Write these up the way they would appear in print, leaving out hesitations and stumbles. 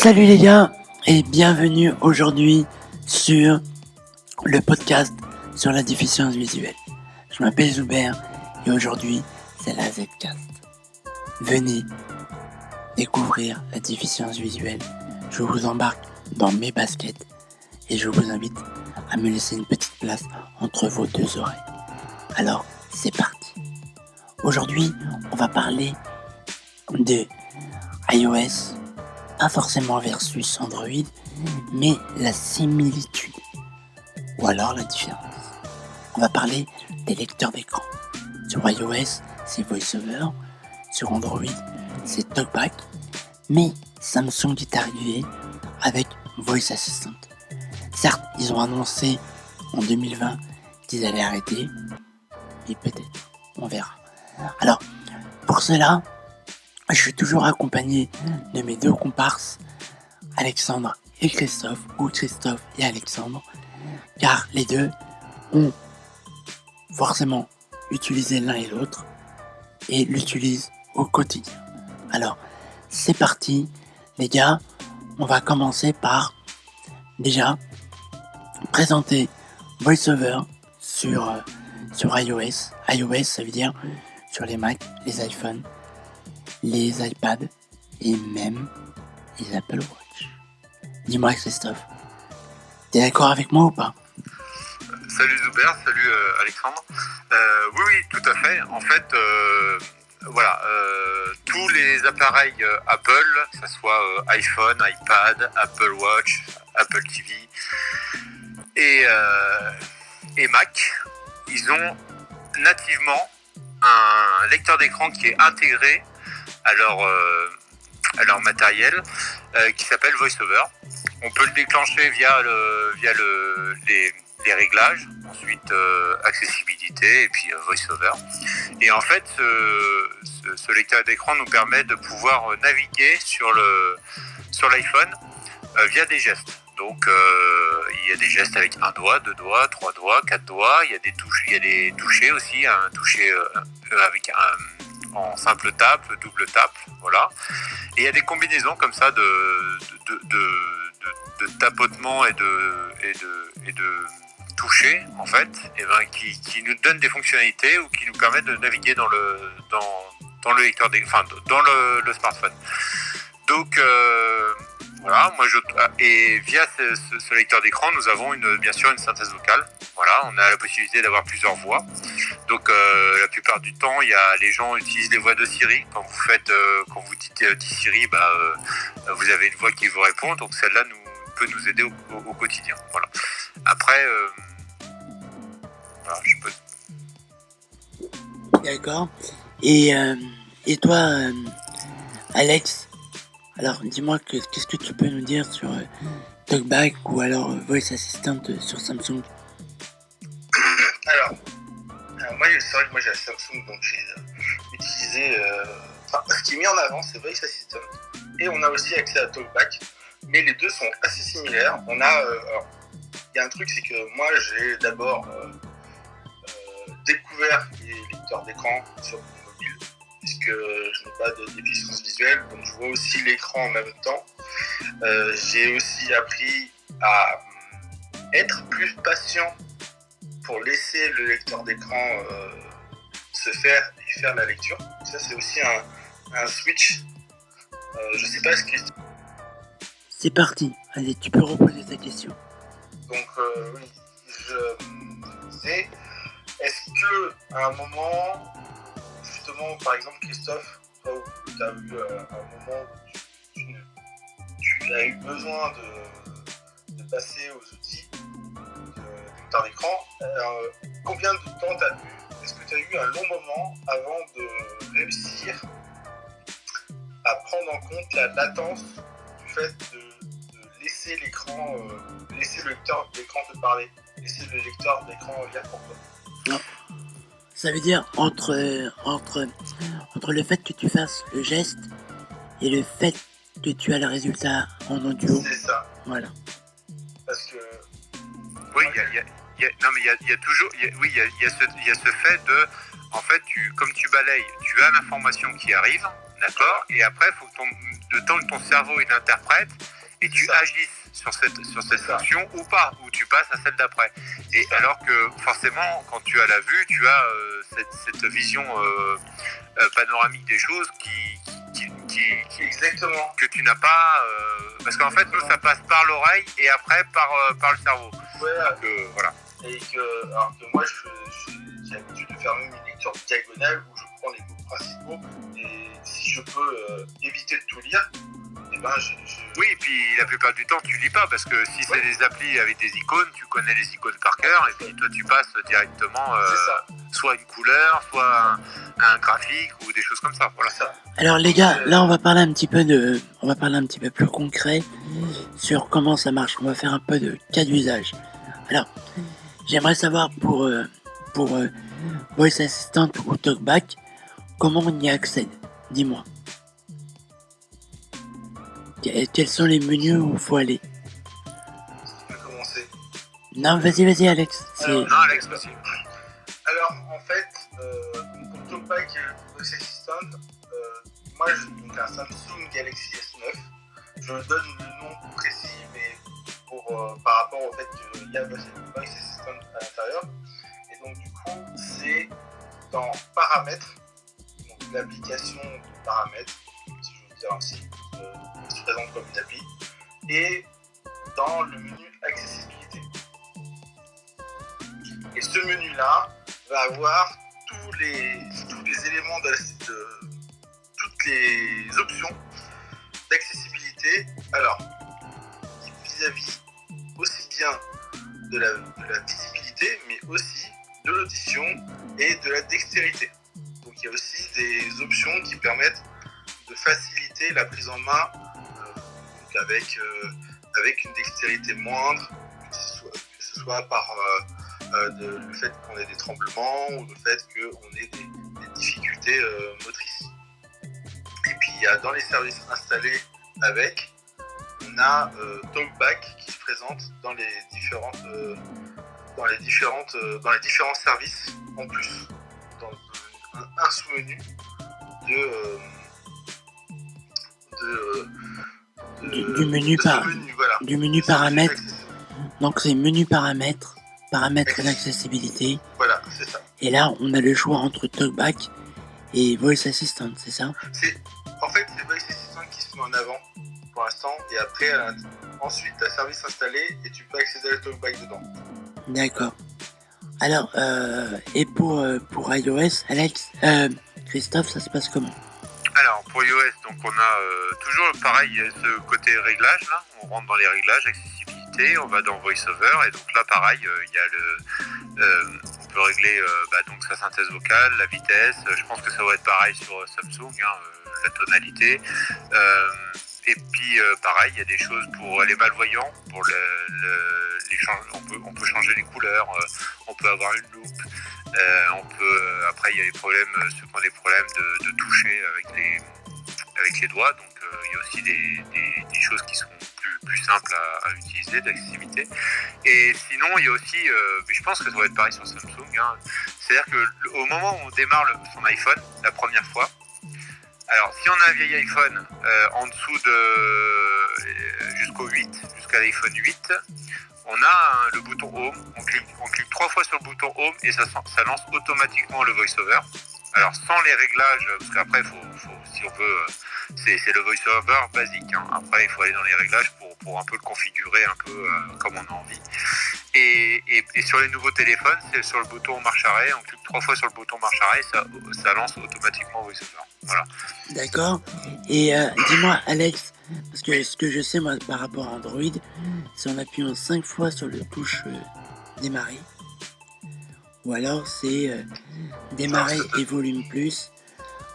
Salut les gars et bienvenue aujourd'hui sur le podcast sur la déficience visuelle. Je m'appelle Zuber et aujourd'hui c'est la Zcast. Venez découvrir la déficience visuelle. Je vous embarque dans mes baskets et je vous invite à me laisser une petite place entre vos deux oreilles. Alors c'est parti. Aujourd'hui on va parler de iOS, pas forcément versus Android, mais la similitude, ou alors la différence. On va parler des lecteurs d'écran. Sur iOS, c'est VoiceOver, sur Android, c'est TalkBack, mais Samsung est arrivé avec Voice Assistant. Certes, ils ont annoncé en 2020 qu'ils allaient arrêter, et peut-être, on verra. Alors, pour cela, je suis toujours accompagné de mes deux comparses, Alexandre et Christophe, ou Christophe et Alexandre, car les deux ont forcément utilisé l'un et l'autre et l'utilisent au quotidien. Alors, c'est parti, les gars, on va commencer par déjà présenter VoiceOver sur iOS. iOS, ça veut dire sur les Mac, les iPhones, les iPads et même les Apple Watch. Dis-moi Christophe, t'es d'accord avec moi ou pas? Salut Zuber, salut Alexandre. Oui, tout à fait. En fait, tous les appareils Apple, que ce soit iPhone, iPad, Apple Watch, Apple TV et Mac, ils ont nativement un lecteur d'écran qui est intégré à leur matériel qui s'appelle VoiceOver. On peut le déclencher via les réglages, ensuite accessibilité et puis VoiceOver. Et en fait, ce lecteur d'écran nous permet de pouvoir naviguer sur l'iPhone via des gestes. Donc il y a des gestes avec un doigt, deux doigts, trois doigts, quatre doigts. Il y a des touches, il y a des touchés aussi, un toucher en simple tape, double tape, voilà. Et il y a des combinaisons comme ça de tapotement et de toucher en fait, et qui nous donnent des fonctionnalités ou qui nous permettent de naviguer dans le lecteur dans le smartphone. Donc voilà, et via ce lecteur d'écran, nous avons bien sûr une synthèse vocale. Voilà, on a la possibilité d'avoir plusieurs voix. Donc la plupart du temps, les gens utilisent les voix de Siri. Quand vous dites dis Siri, vous avez une voix qui vous répond. Donc celle-là peut nous aider au quotidien. Voilà. Après, voilà, je peux. D'accord. Et toi, Alex, alors dis-moi qu'est-ce que tu peux nous dire sur TalkBack ou alors Voice Assistant sur Samsung? Alors moi, c'est vrai que moi j'ai la Samsung, donc j'ai utilisé. Ce qui est mis en avant, c'est Voice Assistant, et on a aussi accès à TalkBack, mais les deux sont assez similaires. Il y a un truc, c'est que moi j'ai d'abord découvert les lecteurs d'écran sur mon mobile, puisque je n'ai pas de déficience visuelle, donc je vois aussi l'écran en même temps. J'ai aussi appris à être plus patient pour laisser le lecteur d'écran se faire et faire la lecture. Ça, c'est aussi un switch. Je sais pas ce que... C'est parti, allez, tu peux reposer ta question. Donc, oui, je disais, est-ce que à un moment, justement, par exemple, Christophe, toi, où tu as eu un moment où tu as eu besoin de passer aux outils de lecteur d'écran, combien de temps tu as eu? Est-ce que tu as eu un long moment avant de réussir à prendre en compte la latence du fait de laisser l'écran, laisser le lecteur d'écran te parler, laisser le lecteur d'écran lire pour toi? Non. Ça veut dire entre le fait que tu fasses le geste et le fait que tu as le résultat en audio. C'est ça. Voilà. Parce que... Oui, il y a toujours, il y a ce fait de, en fait, comme tu balayes, tu as l'information qui arrive, d'accord? Et après, il faut que le temps que ton cerveau il interprète et tu agisses sur cette fonction ou pas, ou tu passes à celle d'après. Et alors que forcément, quand tu as la vue, tu as cette vision panoramique des choses Exactement. que tu n'as pas, parce qu'en fait, nous, ça passe par l'oreille et après par le cerveau. Ouais. Donc, voilà. Alors que moi, j'ai l'habitude de faire même une lecture diagonale où je prends les mots principaux et si je peux éviter de tout lire, Oui, et puis la plupart du temps, tu lis pas parce que si c'est des applis avec des icônes, tu connais les icônes par cœur et puis toi, tu passes directement soit une couleur, soit un graphique ou des choses comme ça. Voilà. Ça. Alors les gars, là on va parler un petit peu plus concret sur comment ça marche. On va faire un peu de cas d'usage. Alors, j'aimerais savoir pour Voice Assistant ou TalkBack, comment on y accède. Dis-moi. Quels sont les menus où il faut aller? Tu peux commencer. Non, vas-y Alex. Non, Alex, vas-y. Alors, en fait, pour TalkBack et Voice Assistant, moi j'ai un Samsung Galaxy S9. Je donne le nom précis, mais par rapport au fait qu'il y a Voice Assistant à l'intérieur. Et donc, du coup, c'est dans Paramètres, donc l'application de Paramètres, si je veux dire ainsi, qui se présente comme une appli, et dans le menu Accessibilité. Et ce menu-là va avoir tous les éléments toutes les options d'accessibilité. Alors, vis-à-vis aussi bien de la visibilité, mais aussi de l'audition et de la dextérité. Donc il y a aussi des options qui permettent de faciliter la prise en main donc avec une dextérité moindre, que ce soit par le fait qu'on ait des tremblements ou le fait qu'on ait des difficultés motrices. Et puis il y a dans les services installés avec, on a TalkBack qui se présente dans les différents services en plus, dans un sous-menu du menu paramètres. Donc c'est menu paramètres d'accessibilité. Voilà, c'est ça. Et là, on a le choix entre TalkBack et Voice Assistant, c'est ça? En fait, c'est Voice Assistant qui se met en avant pour l'instant, et après, ensuite, tu as service installé et tu peux accéder à TalkBack dedans. D'accord. Alors, et pour iOS, Alex, Christophe, ça se passe comment? Alors, pour iOS, donc on a toujours pareil, ce côté réglage, là. On rentre dans les réglages, accessibilité, on va dans VoiceOver, et donc là, pareil, il y a on peut régler donc sa synthèse vocale, la vitesse. Je pense que ça va être pareil sur Samsung, la tonalité. Et puis, pareil, il y a des choses pour les malvoyants, pour on peut changer les couleurs, on peut avoir une loupe. Après, il y a les problèmes, ceux qui ont des problèmes de toucher avec les doigts. Donc, il y a aussi des choses qui sont plus simples à utiliser, d'accessibilité. Et sinon, il y a aussi, mais je pense que ça va être pareil sur Samsung. C'est-à-dire qu'au moment où on démarre son iPhone, la première fois, alors si on a un vieil iPhone en dessous jusqu'au 8, jusqu'à l'iPhone 8, on a le bouton Home, on clique 3 fois sur le bouton Home et ça lance automatiquement le VoiceOver. Alors sans les réglages, parce qu'après si on veut, c'est le VoiceOver basique. Après il faut aller dans les réglages pour un peu le configurer un peu comme on a envie. Et sur les nouveaux téléphones, c'est sur le bouton marche arrêt, on clique 3 fois sur le bouton marche arrêt, ça lance automatiquement VoiceOver. Voilà. D'accord. Et dis-moi Alex, parce que ce que je sais moi par rapport à Android, c'est en appuyant 5 fois sur le touche démarrer, ou alors c'est démarrer et volume plus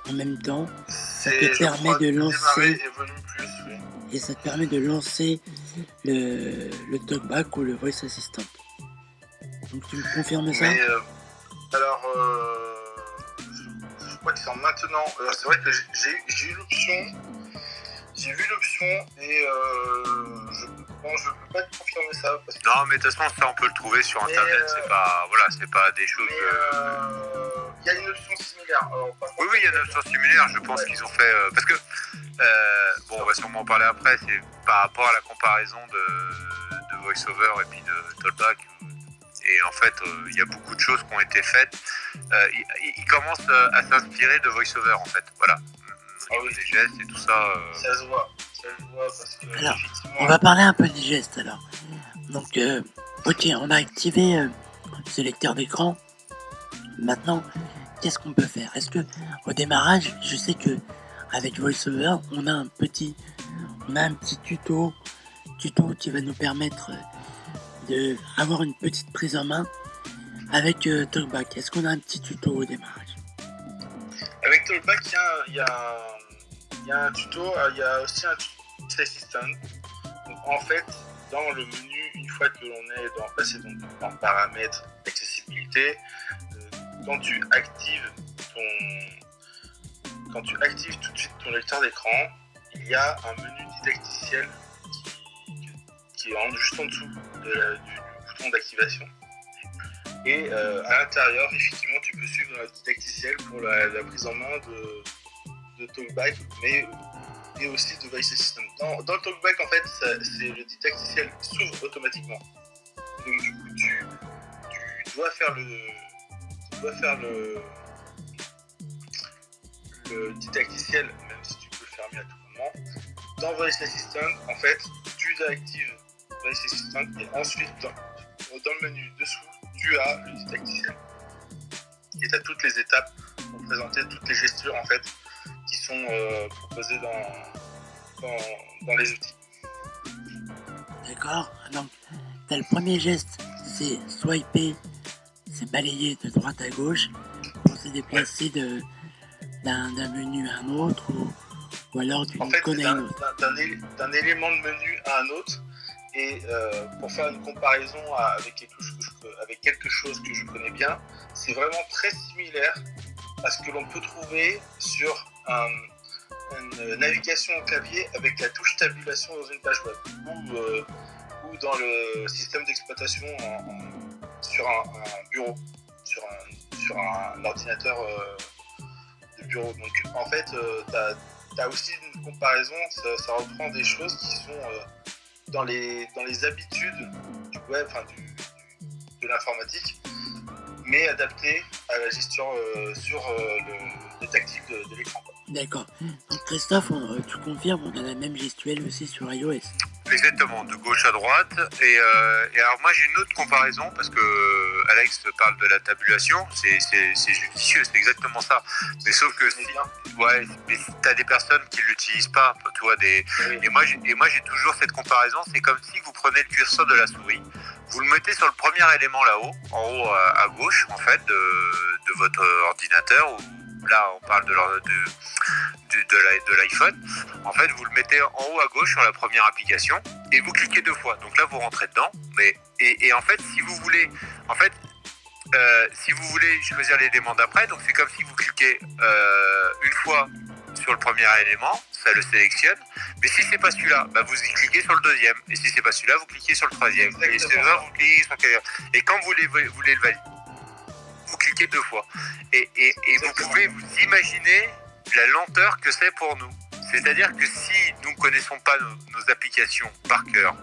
en même temps. Ça te permet de lancer et ça te permet de lancer le TalkBack ou le Voice Assistant. Donc tu me confirmes ça? Alors je crois que c'est en maintenant. Alors c'est vrai que j'ai eu l'option. J'ai vu l'option et je peux pas te confirmer ça. Parce que... Non, mais de toute façon, ça on peut le trouver sur internet. C'est pas des choses. y a une option similaire. Alors, Oui, il y a une option similaire. Je pense qu'ils ont fait parce que bon, on va sûrement en parler après. C'est par rapport à la comparaison de VoiceOver et puis de Talkback. Et en fait, il y a beaucoup de choses qui ont été faites. Ils commencent à s'inspirer de VoiceOver en fait. Voilà. Les gestes et tout ça. Ça se voit parce que. Alors, on va parler un peu des gestes alors. Donc, ok, on a activé ce lecteur d'écran. Maintenant, qu'est-ce qu'on peut faire? Est-ce que au démarrage, je sais que avec VoiceOver, on a un petit tuto qui va nous permettre d'avoir une petite prise en main avec Talkback. Est-ce qu'on a un petit tuto au démarrage? Avec Talkback, il y a un tuto, il y a aussi un tuto assistant. Donc, en fait, dans le menu, une fois que l'on est passé dans paramètres accessibilité, quand tu actives tout de suite ton lecteur d'écran, il y a un menu didacticiel qui est juste en dessous du bouton d'activation. Et à l'intérieur, effectivement, tu peux suivre la didacticiel pour la prise en main de Talkback, et aussi de Voice Assistant. Dans Talkback, en fait, c'est le didacticiel s'ouvre automatiquement. Donc du coup, tu dois faire le didacticiel, même si tu peux le fermer à tout moment. Dans Voice Assistant, en fait, tu actives Voice Assistant et ensuite, dans le menu dessous, tu as le didacticiel. Et tu as toutes les étapes pour présenter toutes les gestures, en fait, qui sont proposées dans les outils. D'accord. Donc, t'as le premier geste, c'est swiper, c'est balayer de droite à gauche pour se déplacer d'un menu à un autre ou alors d'une icône à une autre. D'un élément de menu à un autre. Et pour faire une comparaison avec quelque chose que je connais bien, c'est vraiment très similaire à ce que l'on peut trouver sur une navigation au clavier avec la touche tabulation dans une page web ou dans le système d'exploitation sur un bureau, sur un ordinateur de bureau. Donc en fait, tu as aussi une comparaison, ça reprend des choses qui sont dans les habitudes du web, de l'informatique, mais adaptées à la gestion sur le tactile de l'écran. D'accord. Donc Christophe, tu confirmes, on a la même gestuelle aussi sur iOS. Exactement, de gauche à droite. Et alors moi j'ai une autre comparaison parce que Alex parle de la tabulation, c'est judicieux, c'est exactement ça. Mais sauf que mais t'as des personnes qui l'utilisent pas, tu vois, et moi j'ai toujours cette comparaison, c'est comme si vous prenez le curseur de la souris, vous le mettez sur le premier élément là-haut, en haut à gauche en fait de votre ordinateur. Là, on parle de l'iPhone. En fait, vous le mettez en haut à gauche sur la première application et vous cliquez 2 fois. Donc là, vous rentrez dedans. Et en fait, si vous voulez, choisir l'élément d'après, donc c'est comme si vous cliquez une fois sur le premier élément, ça le sélectionne. Mais si c'est pas celui-là, vous y cliquez sur le deuxième. Et si c'est pas celui-là, vous cliquez sur le troisième. Exactement. Et si c'est là, vous cliquez sur le quatrième. Et quand vous voulez le valider, vous cliquez 2 fois. Et vous pouvez vous imaginer la lenteur que c'est pour nous. C'est-à-dire que si nous ne connaissons pas nos applications par cœur,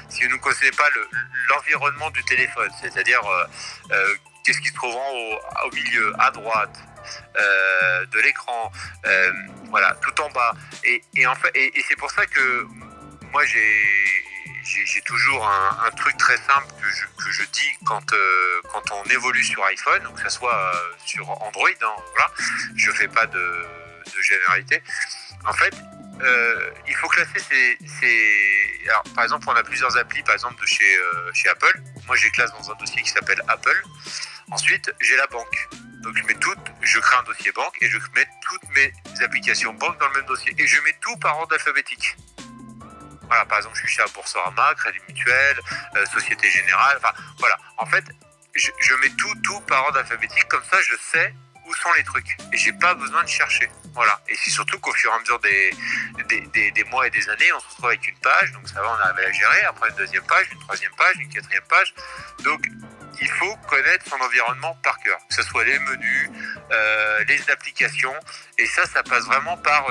si nous ne connaissons pas l'environnement du téléphone, c'est-à-dire qu'est-ce qui se trouve au milieu, à droite de l'écran, voilà, tout en bas. Et en fait, et c'est pour ça que moi j'ai toujours un truc très simple que je dis quand on évolue sur iPhone, ou que ça soit sur Android, voilà, je fais pas de généralité. En fait, il faut classer alors, par exemple, on a plusieurs applis, par exemple de chez Apple. Moi, je les classe dans un dossier qui s'appelle Apple. Ensuite, j'ai la banque. Donc, je crée un dossier banque et je mets toutes mes applications banque dans le même dossier. Et je mets tout par ordre alphabétique. Voilà, par exemple, je suis chez Boursorama, Crédit Mutuel, Société Générale. Enfin, voilà. En fait, je mets tout par ordre alphabétique. Comme ça, je sais où sont les trucs. Et j'ai pas besoin de chercher. Voilà. Et c'est surtout qu'au fur et à mesure des mois et des années, on se retrouve avec une page. Donc ça va, on arrive à la gérer. Après une deuxième page, une troisième page, une quatrième page. Donc il faut connaître son environnement par cœur, que ce soit les menus, les applications, et ça passe vraiment par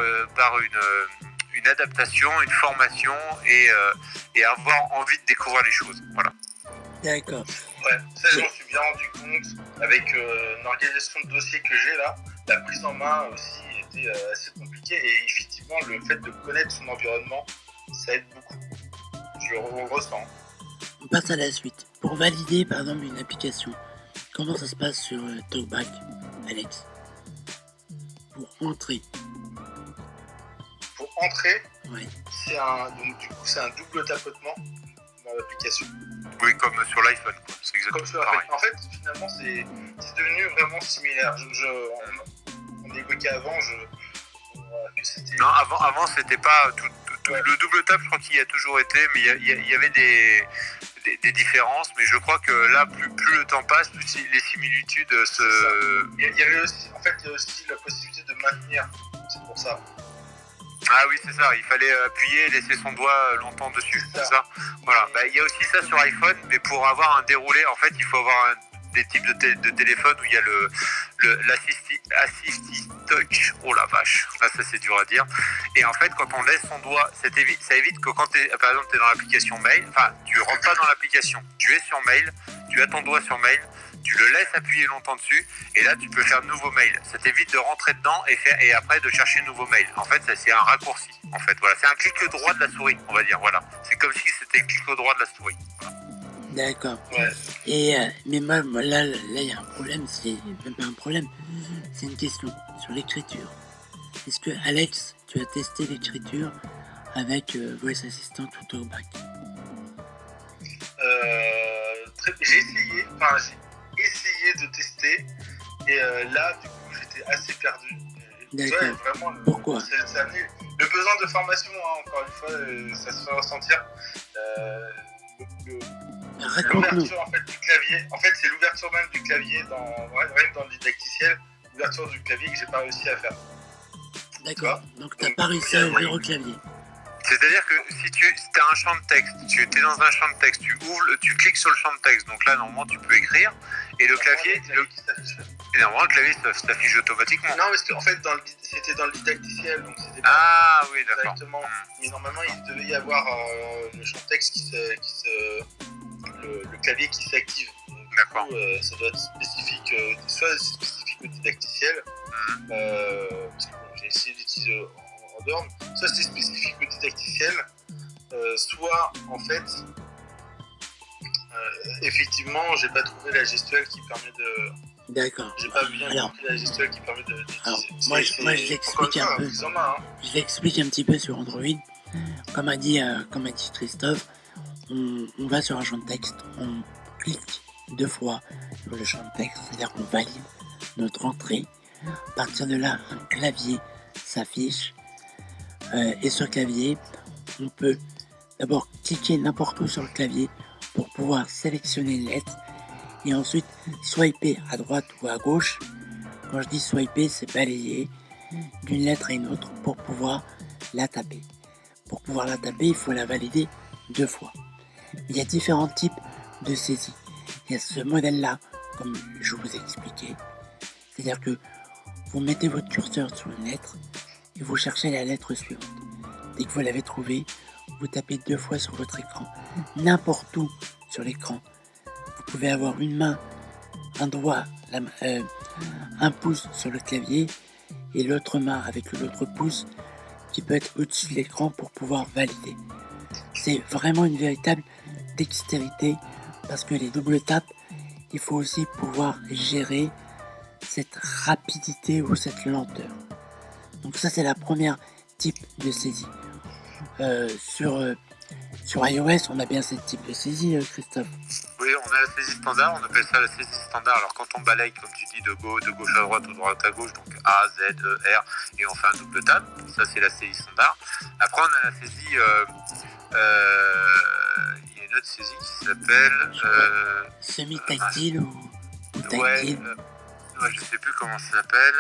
une adaptation, une formation et avoir envie de découvrir les choses. Voilà. D'accord. Ouais, ça je m'en suis bien rendu compte avec une organisation de dossier que j'ai là. La prise en main aussi était assez compliquée et effectivement le fait de connaître son environnement, ça aide beaucoup. Je le ressens. On passe à la suite. Pour valider par exemple une application, comment ça se passe sur TalkBack, Alex? Pour entrer. Pour entrer, Ouais. donc du coup c'est un double tapotement dans l'application. Oui, comme sur l'iPhone, quoi. C'est exactement Comme sur pareil. En fait, finalement, c'est devenu vraiment similaire. On évoquait avant que c'était. Non, avant c'était pas tout, Ouais. le double tap, je crois qu'il y a toujours été, mais il y avait des différences, mais je crois que là, plus le temps passe, plus les similitudes se. Il y avait aussi, en fait, il y a aussi la possibilité de maintenir. C'est pour ça. Ah oui, c'est ça, il fallait appuyer et laisser son doigt longtemps dessus, c'est ça. Voilà, il y a aussi ça sur iPhone, mais pour avoir un déroulé, en fait, il faut avoir des types de téléphone où il y a l'assist touch, oh la vache, là ça c'est dur à dire. Et en fait, quand on laisse son doigt, ça évite que quand par exemple tu es dans l'application mail, enfin tu rentres pas dans l'application, tu es sur mail, tu as ton doigt sur mail, tu le laisses appuyer longtemps dessus et là tu peux faire nouveau mail. Ça t'évite de rentrer dedans et après de chercher nouveau mail. En fait, ça, c'est un raccourci. En fait, voilà, c'est un clic droit de la souris, on va dire. Voilà, c'est comme si c'était le clic droit de la souris. Voilà. D'accord. Ouais. Et mais moi là il y a un problème, c'est même pas un problème, c'est une question sur l'écriture. Est-ce que Alex, tu as testé l'écriture avec Voice Assistant ou TalkBack? J'ai essayé de tester et là, du coup, j'étais assez perdu. D'accord. Ouais, vraiment, Pourquoi? Le besoin de formation, hein, encore une fois, ça se fait ressentir. Raconte-nous. L'ouverture en fait, du clavier, en fait, c'est l'ouverture même du clavier même dans le didacticiel, l'ouverture du clavier que j'ai pas réussi à faire. D'accord. Donc t'as pas réussi à ouvrir au clavier. C'est-à-dire que si tu as un champ de texte, tu es dans un champ de texte, tu cliques sur le champ de texte, donc là normalement tu peux écrire, et le clavier, et normalement le clavier s'affiche automatiquement. Non, parce qu'en fait c'était dans le didacticiel, donc c'était pas Ah oui, d'accord. directement. Mais normalement il devait y avoir le champ de texte le clavier qui s'active. D'accord. Ça doit être spécifique, soit spécifique au didacticiel, parce que bon, j'ai essayé d'utiliser en dehors, soit c'est spécifique au didacticiel, soit en fait, effectivement, j'ai pas trouvé la gestuelle qui permet de. D'accord. J'ai pas bien Alors, compris la gestuelle qui permet de. alors, moi je l'explique un peu. Je l'explique un petit peu sur Android. Comme a dit Christophe, on va sur un champ de texte, on clique 2 fois sur le champ de texte, c'est-à-dire qu'on valide notre entrée. À partir de là, un clavier s'affiche et sur le clavier, on peut d'abord cliquer n'importe où sur le clavier pour pouvoir sélectionner une lettre et ensuite swiper à droite ou à gauche. Quand je dis swiper, c'est balayer d'une lettre à une autre pour pouvoir la taper. Pour pouvoir la taper, il faut la valider 2 fois. Il y a différents types de saisie. Il y a ce modèle-là, comme je vous ai expliqué. C'est-à-dire que vous mettez votre curseur sur une lettre et vous cherchez la lettre suivante. Dès que vous l'avez trouvée, vous tapez 2 fois sur votre écran, n'importe où sur l'écran. Vous pouvez avoir une main, un doigt, un pouce sur le clavier et l'autre main avec l'autre pouce qui peut être au-dessus de l'écran pour pouvoir valider. C'est vraiment une véritable dextérité parce que les double tapes, il faut aussi pouvoir gérer cette rapidité ou cette lenteur. Donc ça c'est la première type de saisie. Sur iOS, on a bien ce type de saisie, Christophe. Oui, on a la saisie standard, on appelle ça la saisie standard. Alors quand on balaye, comme tu dis, de gauche à droite ou de droite à gauche, donc A, Z, E, R, et on fait un double tap, ça c'est la saisie standard. Après on a la saisie, il y a une autre saisie qui s'appelle... semi-tactile ou tactile. Ouais, je sais plus comment ça s'appelle,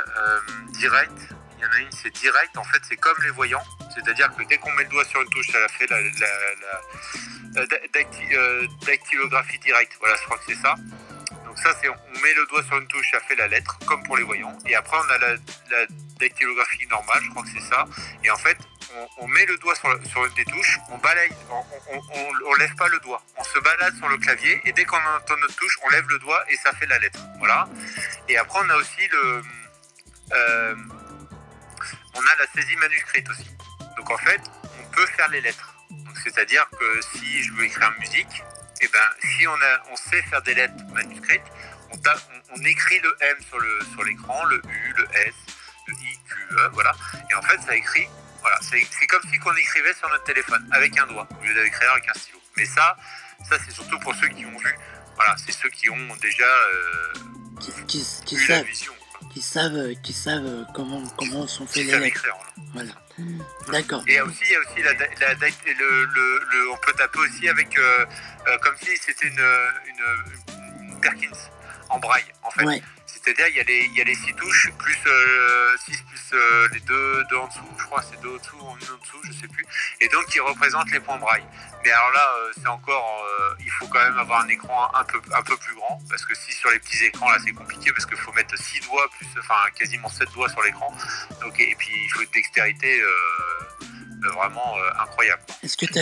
direct. Il y en a une, c'est direct, en fait c'est comme les voyants, c'est-à-dire que dès qu'on met le doigt sur une touche, ça la fait la dactylographie directe, voilà, je crois que c'est ça. ça, on met le doigt sur une touche, ça fait la lettre, comme pour les voyants. Et après, on a la dactylographie normale, je crois que c'est ça. Et en fait, on met le doigt sur une des touches, on balaye, on lève pas le doigt. On se balade sur le clavier et dès qu'on entend notre touche, on lève le doigt et ça fait la lettre. Voilà. Et après, on a aussi on a la saisie manuscrite aussi. Donc en fait, on peut faire les lettres. Donc, c'est-à-dire que si je veux écrire une musique, et ben si on sait faire des lettres manuscrites, on écrit le M sur l'écran, le U, le S, le I, Q, E, voilà. Et en fait, ça écrit. Voilà, c'est comme si on écrivait sur notre téléphone avec un doigt au lieu d'écrire avec un stylo. Mais ça c'est surtout pour ceux qui ont vu. Voilà, c'est ceux qui ont déjà qui vu la vision. Qui savent comment sont faits les lettres. Écrire, voilà. D'accord. Et aussi, il y a aussi on peut taper aussi avec comme si c'était une Perkins en braille en fait. Ouais. C'est-à-dire il y a les 6 touches plus 6 plus les deux en dessous, je crois c'est 2 au-dessous ou 1 en dessous, je sais plus. Et donc qui représentent les points braille. Mais alors là c'est encore il faut quand même avoir un écran un peu plus grand parce que si sur les petits écrans là c'est compliqué parce qu'il faut mettre 6 doigts plus quasiment 7 doigts sur l'écran. Donc et puis il faut une dextérité vraiment incroyable. Est-ce que tu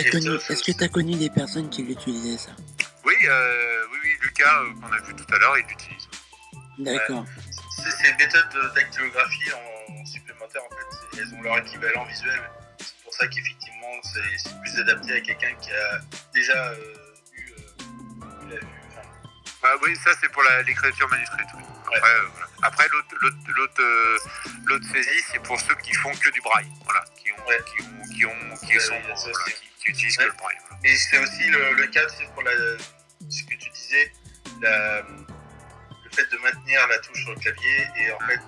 as connu des personnes qui l'utilisaient ça? Oui, Lucas qu'on a vu tout à l'heure, il l'utilise. D'accord. C'est une méthode de dactylographie en supplémentaire en fait. Elles ont leur équivalent visuel. C'est pour ça qu'effectivement c'est plus adapté à quelqu'un qui a déjà eu la vue. Oui, ça c'est pour l'écriture manuscrite. Oui. Après, Ouais. voilà. Après l'autre saisie, c'est pour ceux qui font que du braille, voilà, qui utilisent que le braille. Voilà. Et c'est aussi le cas, c'est pour ce que tu disais, le fait de maintenir la touche sur le clavier et en fait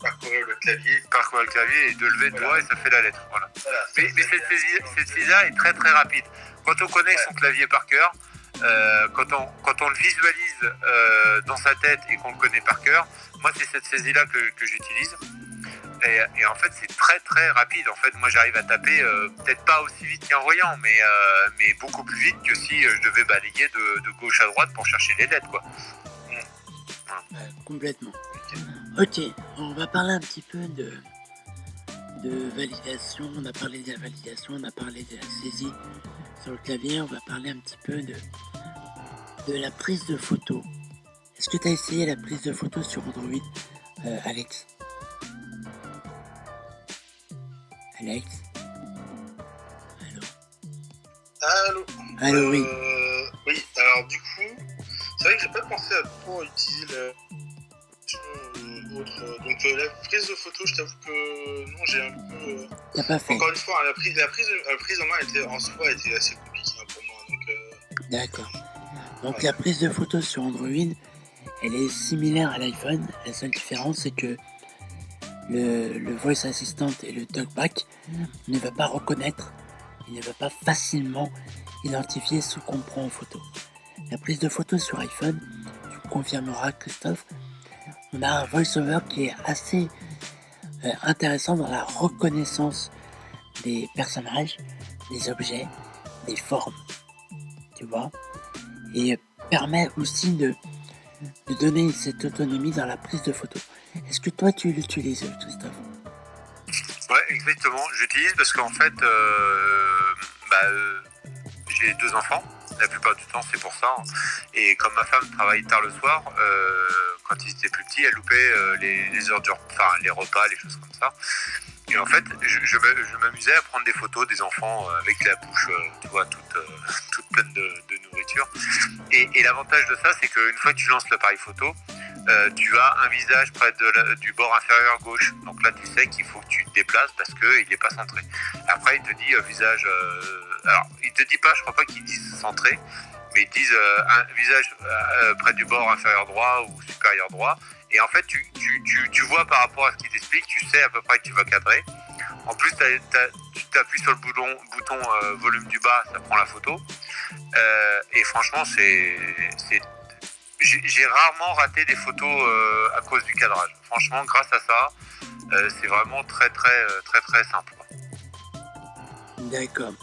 parcourir le clavier. Parcourir le clavier et de lever le doigt et ça fait la lettre. Voilà. Mais cette saisie-là est très très rapide. Quand on connaît son clavier par cœur, quand on le visualise dans sa tête et qu'on le connaît par cœur, moi c'est cette saisie-là que j'utilise. Et en fait c'est très très rapide. En fait moi j'arrive à taper peut-être pas aussi vite qu'un voyant, mais beaucoup plus vite que si je devais balayer de gauche à droite pour chercher les lettres quoi. Complètement. Ok, on va parler un petit peu de validation. On a parlé de la validation, on a parlé de la saisie sur le clavier. On va parler un petit peu de la prise de photo. Est-ce que tu as essayé la prise de photo sur Android, Alex? Alex? Allô, oui. Oui, alors du coup, c'est vrai que j'ai pas pensé à trop utiliser autre. Donc la prise de photo, je t'avoue que non, j'ai un peu. T'as pas fait? Encore une fois, la prise en main en soi était assez compliquée pour moi. Donc, D'accord. Donc la prise de photo sur Android, elle est similaire à l'iPhone. La seule différence, c'est que le Voice Assistant et le TalkBack ne va pas reconnaître, il ne va pas facilement identifier ce qu'on prend en photo. La prise de photo sur iPhone, tu me confirmeras Christophe, on a un voice-over qui est assez intéressant dans la reconnaissance des personnages, des objets, des formes, tu vois, et permet aussi de donner cette autonomie dans la prise de photo. Est-ce que toi tu l'utilises, Christophe? Ouais, exactement. J'utilise parce qu'en fait, j'ai 2 enfants. La plupart du temps, c'est pour ça. Et comme ma femme travaille tard le soir, quand ils étaient plus petits, elle loupait les heures les repas, les choses comme ça. Et en fait, je m'amusais à prendre des photos des enfants avec la bouche, tu vois, toute pleine de nourriture. Et l'avantage de ça, c'est qu'une fois que tu lances l'appareil photo, tu as un visage près du bord inférieur gauche. Donc là, tu sais qu'il faut que tu te déplaces parce qu'il n'est pas centré. Après, il te dit visage... alors, il te dit pas, je crois pas qu'ils disent centré, mais ils disent un visage près du bord inférieur droit ou supérieur droit. Et en fait, tu vois par rapport à ce qu'il t'explique, tu sais à peu près que tu vas cadrer. En plus, tu t'appuies sur le bouton volume du bas, ça prend la photo. Et franchement, j'ai rarement raté des photos à cause du cadrage. Franchement, grâce à ça, c'est vraiment très très très très simple. D'accord.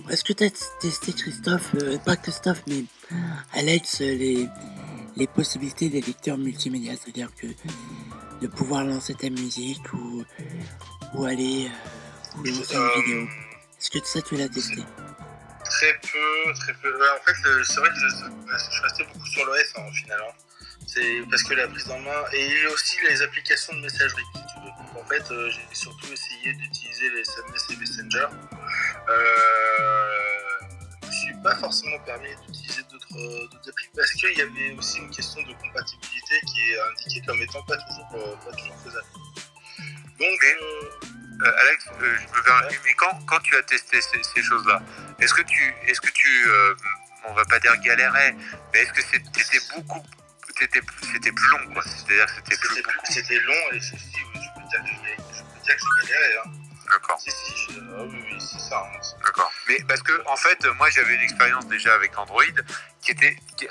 Est-ce que tu as testé, Christophe, pas Christophe, mais Alex, les les possibilités des lecteurs multimédia, c'est-à-dire que de pouvoir lancer ta musique ou aller ou lancer une vidéo. Est-ce que ça tu l'as testé? Très peu. En fait, c'est vrai que je restais beaucoup sur l'OS au final. Hein. C'est parce que la prise en main et aussi les applications de messagerie. Si tu veux. Donc, en fait, j'ai surtout essayé d'utiliser les SMS et Messenger. Je ne suis pas forcément permis d'utiliser d'autres applications parce qu'il y avait aussi une question de compatibilité qui est indiquée comme étant pas toujours faisable. Donc, Alex, je me permets, mais quand tu as testé ces choses-là, est-ce que tu on va pas dire galérais, mais est-ce que c'était plus long, quoi. C'est-à-dire que c'était long et si, je peux dire que j'ai galéré. Hein. D'accord. Oui, c'est ça. Hein. D'accord. Mais parce que en fait, moi j'avais une expérience déjà avec Android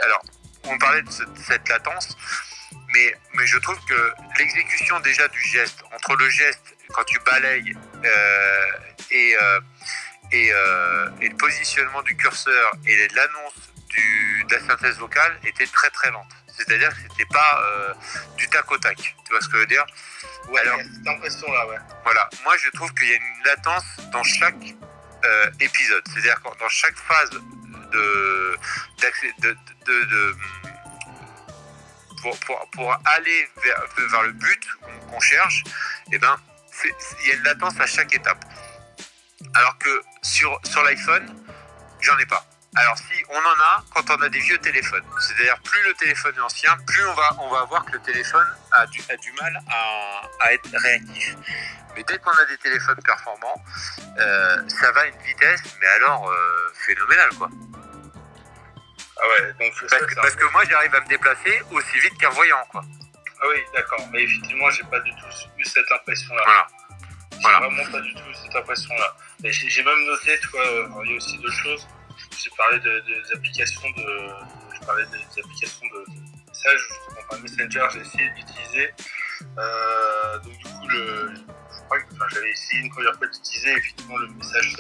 alors, on parlait de cette latence, mais je trouve que l'exécution déjà du geste, entre le geste quand tu balayes et le positionnement du curseur et l'annonce de la synthèse vocale était très très lente. C'est-à-dire que c'était pas du tac au tac. Tu vois ce que je veux dire? Ouais, alors, cette impression-là, ouais. Voilà. Moi, je trouve qu'il y a une latence dans chaque épisode. C'est-à-dire que dans chaque phase pour aller vers le but qu'on cherche, eh ben, il y a une latence à chaque étape. Alors que sur l'iPhone, j'en ai pas. Alors si on en a quand on a des vieux téléphones, c'est-à-dire plus le téléphone est ancien, plus on va voir que le téléphone a du mal à être réactif. Mais dès qu'on a des téléphones performants, ça va à une vitesse, mais alors phénoménale, quoi. Ah ouais, donc parce que moi j'arrive à me déplacer aussi vite qu'un voyant, quoi. Ah oui, d'accord. Mais effectivement, j'ai pas du tout eu cette impression-là. Voilà. J'ai vraiment pas du tout eu cette impression-là. Et j'ai même noté, tu vois, il y a aussi d'autres choses. J'ai parlé des applications de messages, justement, par Messenger, j'ai essayé d'utiliser. Donc du coup, je crois que j'avais essayé une première fois d'utiliser effectivement le message.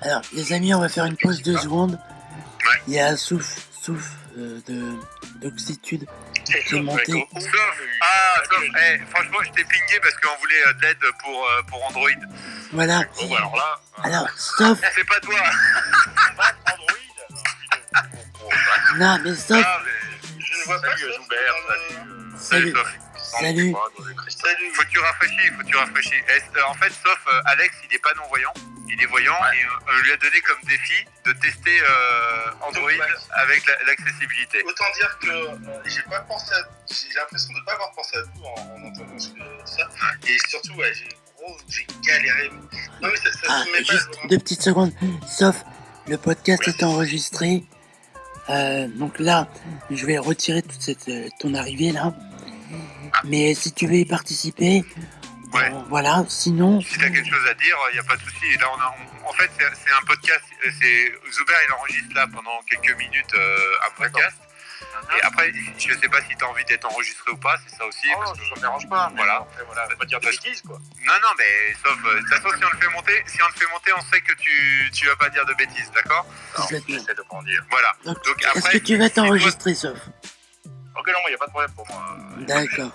Alors, les amis, on va faire une pause 2 secondes. Ouais. Il y a un souffle d'oxytude qui est monté. Franchement, je t'ai pingé parce qu'on voulait de l'aide pour Android. Voilà. Bon, alors là. Alors, sauf. C'est pas toi. Non, mais sauf. Je ne vois pas. Salut. Salut. Faut que tu rafraîchis. En fait, sauf Alex, il n'est pas non-voyant. Il est voyant et on lui a donné comme défi de tester Android avec l'accessibilité. Autant dire que j'ai l'impression de ne pas avoir pensé à tout en entendant ça. Et surtout, j'ai galéré. Non, mais ça se met juste pas. 2 petites secondes. Sauf, le podcast est enregistré. Donc là, je vais retirer ton arrivée là. Mais si tu veux y participer, voilà, sinon... Si t'as quelque chose à dire, il n'y a pas de souci. Là, en fait, c'est un podcast. Zuber, il enregistre là pendant quelques minutes un podcast. Et après, je sais pas si t'as envie d'être enregistré ou pas, c'est ça aussi. Oh, ça me dérange pas. Voilà. On va dire de bêtises, quoi. Non, mais sauf, de toute façon, si on le fait monter, on sait que tu vas pas dire de bêtises, d'accord? J'essaie de pas en dire. Voilà. Donc après, est-ce que tu vas t'enregistrer, sauf? Ok, non, il n'y a pas de problème pour moi. D'accord.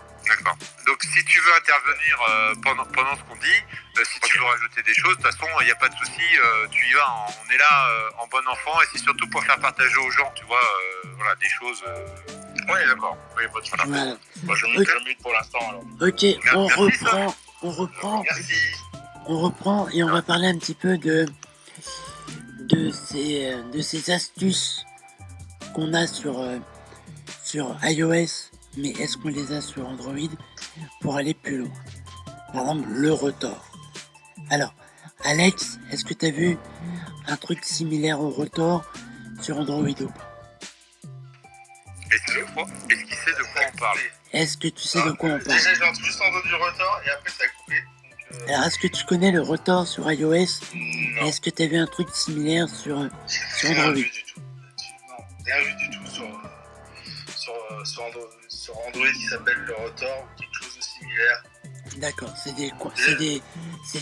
Donc si tu veux intervenir pendant ce qu'on dit, si tu veux rajouter des choses, de toute façon, il n'y a pas de souci, tu y vas, on est là en bon enfant, et c'est surtout pour faire partager aux gens, tu vois, voilà, des choses... Oui, d'accord, oui, pas de souci. Voilà. Moi, je mute pour l'instant, alors. Ok, Merci. On reprend et on va parler un petit peu de ces astuces qu'on a sur iOS, mais est-ce qu'on les a sur Android pour aller plus loin? Par exemple, le rotor. Alors, Alex, est-ce que tu as vu un truc similaire au rotor sur Android ou pas? Est-ce qu'il sait de quoi on parle? Est-ce que tu sais de quoi on parle? Déjà, j'ai juste entendu du rotor et après ça a coupé. Alors, est-ce que tu connais le rotor sur iOS? Non. Est-ce que tu as vu un truc similaire sur Android? Rien vu du tout. Non, rien vu du tout sur Android qui s'appelle le rotor ou quelque chose de similaire. D'accord, c'est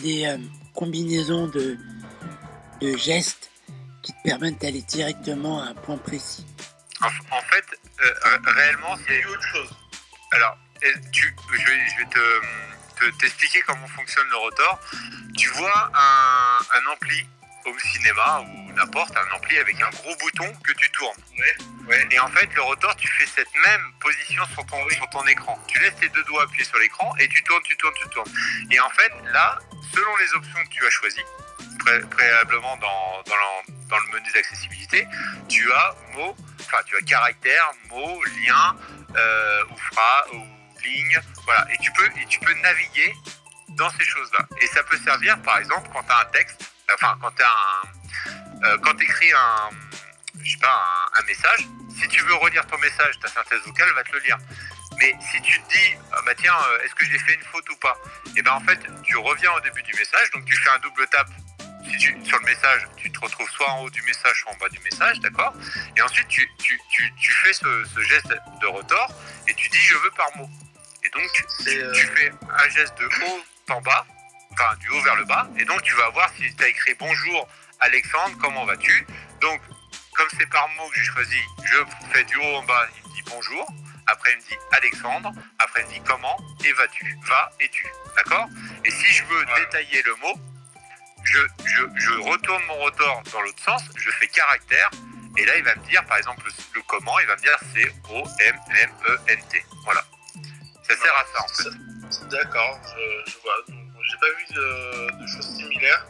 des combinaisons de gestes qui te permettent d'aller directement à un point précis. En fait, réellement, Il y a c'est... eu autre chose. Alors, je vais t'expliquer comment fonctionne le rotor. Tu vois un ampli home cinéma ou n'importe, un ampli avec un gros bouton que tu tournes. Ouais. Et en fait, le rotor, tu fais cette même position sur ton écran. Tu laisses tes deux doigts appuyés sur l'écran et tu tournes. Et en fait, là, selon les options que tu as choisies, préalablement dans le menu d'accessibilité, tu as caractère, mot, lien, ou ligne, voilà. Et tu peux naviguer dans ces choses-là. Et ça peut servir, par exemple, quand tu as un texte, quand tu écris un message, si tu veux relire ton message, ta synthèse vocale va te le lire. Mais si tu te dis, est-ce que j'ai fait une faute ou pas? Et ben en fait, tu reviens au début du message, donc tu fais un double tap sur le message, tu te retrouves soit en haut du message, soit en bas du message, d'accord? Et ensuite, tu fais ce geste de rotor et tu dis je veux par mot. Et donc, tu fais un geste de haut en bas, enfin du haut vers le bas, et donc tu vas voir si tu as écrit bonjour Alexandre, comment vas-tu? Donc, comme c'est par mot que j'ai choisi, je fais du haut en bas, il me dit bonjour, après il me dit Alexandre, après il me dit comment et vas-tu, va et tu, d'accord? Et si je veux détailler le mot, je retourne mon rotor dans l'autre sens, je fais caractère, et là il va me dire, par exemple, le comment, il va me dire COMMENT. Voilà. Ça sert à ça en fait. D'accord, je vois. Donc, j'ai pas vu de choses similaires.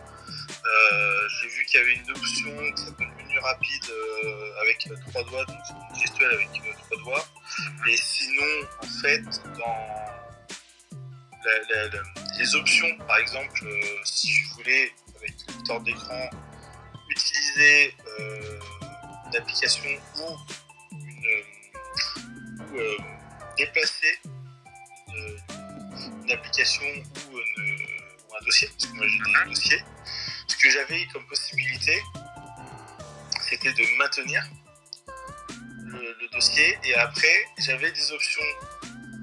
J'ai vu qu'il y avait une option qui s'appelle menu rapide avec 3 doigts, donc c'est une gestuelle avec 3 doigts. Et sinon, en fait, dans les options, par exemple, si je voulais, avec le lecteur d'écran, utiliser une application ou déplacer une application ou un dossier, parce que moi j'ai des dossiers, ce que j'avais comme possibilité, c'était de maintenir le dossier, et après j'avais des options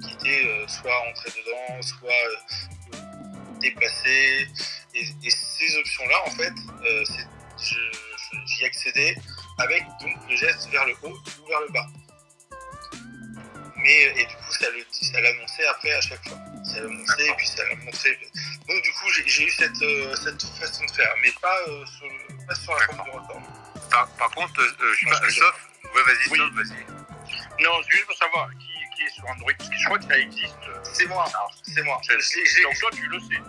qui étaient soit entrer dedans, soit déplacer, et ces options-là, en fait, j'y accédais avec donc le geste vers le haut ou vers le bas. Et du coup, ça l'annonçait après à chaque fois. Ça l'annonçait et puis ça l'a montré. Donc du coup, j'ai eu cette façon de faire, mais pas sur la forme du rotor. Par contre, sauf... Ouais, vas-y, oui. Vas-y. Non, juste pour savoir qui est sur Android, parce que je crois que ça existe. C'est moi. C'est moi. Donc toi, tu le sais.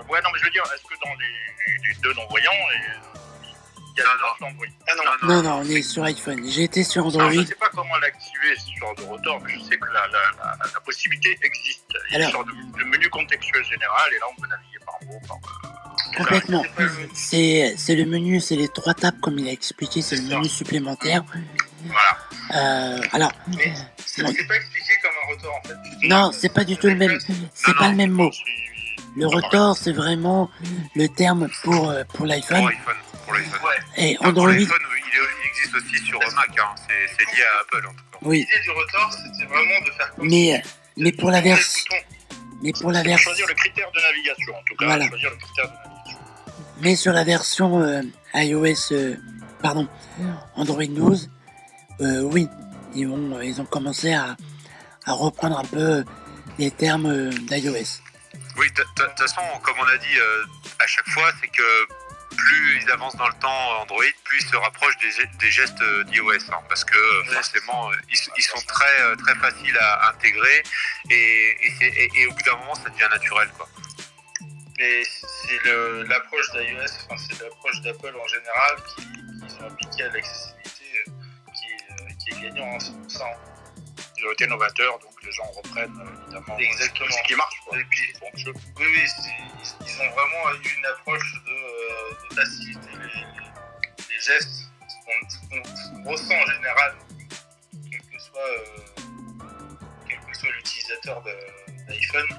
Ouais, non, mais je veux dire, est-ce que dans les deux non-voyants, il y a des Android? Ah Non, on est sur iPhone. J'ai été sur Android. Je ne sais pas comment l'activer, ce genre de rotor, mais je sais que la possibilité existe. Il y a une sorte de menu contextuel général, et là, on peut naviguer par mot, Complètement. C'est le menu, c'est les 3 tapes comme il a expliqué, c'est le menu supplémentaire. Voilà. Mais c'est pas expliqué comme un rotor en fait. Non, c'est pas du tout le même. C'est pas le même mot. Le rotor, c'est vraiment le terme pour l'iPhone. Pour l'iPhone. Ouais. Et Android. Pour l'iPhone, il existe aussi sur Mac. Hein. C'est lié à Apple en tout cas. Oui. L'idée du rotor, c'était vraiment de faire comme mais pour la version. Mais pour la version. Choisir le critère de navigation, en tout cas. Voilà. Choisir le critère de navigation. Mais sur la version Android 12, oui, ils ont commencé à reprendre un peu les termes d'iOS. Oui, de toute façon, comme on a dit à chaque fois, c'est que plus ils avancent dans le temps Android, plus ils se rapprochent des gestes d'iOS, hein, parce que forcément, ils sont très, très faciles à intégrer et au bout d'un moment, ça devient naturel, quoi. Mais c'est l'approche d'iOS, c'est l'approche d'Apple en général qui sont appliquées à l'accessibilité qui est gagnant en 100%. Ils ont été novateurs, donc les gens reprennent évidemment exactement ce qui marche. Quoi. Et puis, oui, ils ont vraiment eu une approche de faciliter les gestes qu'on ressent en général, quel que soit l'utilisateur d'iPhone.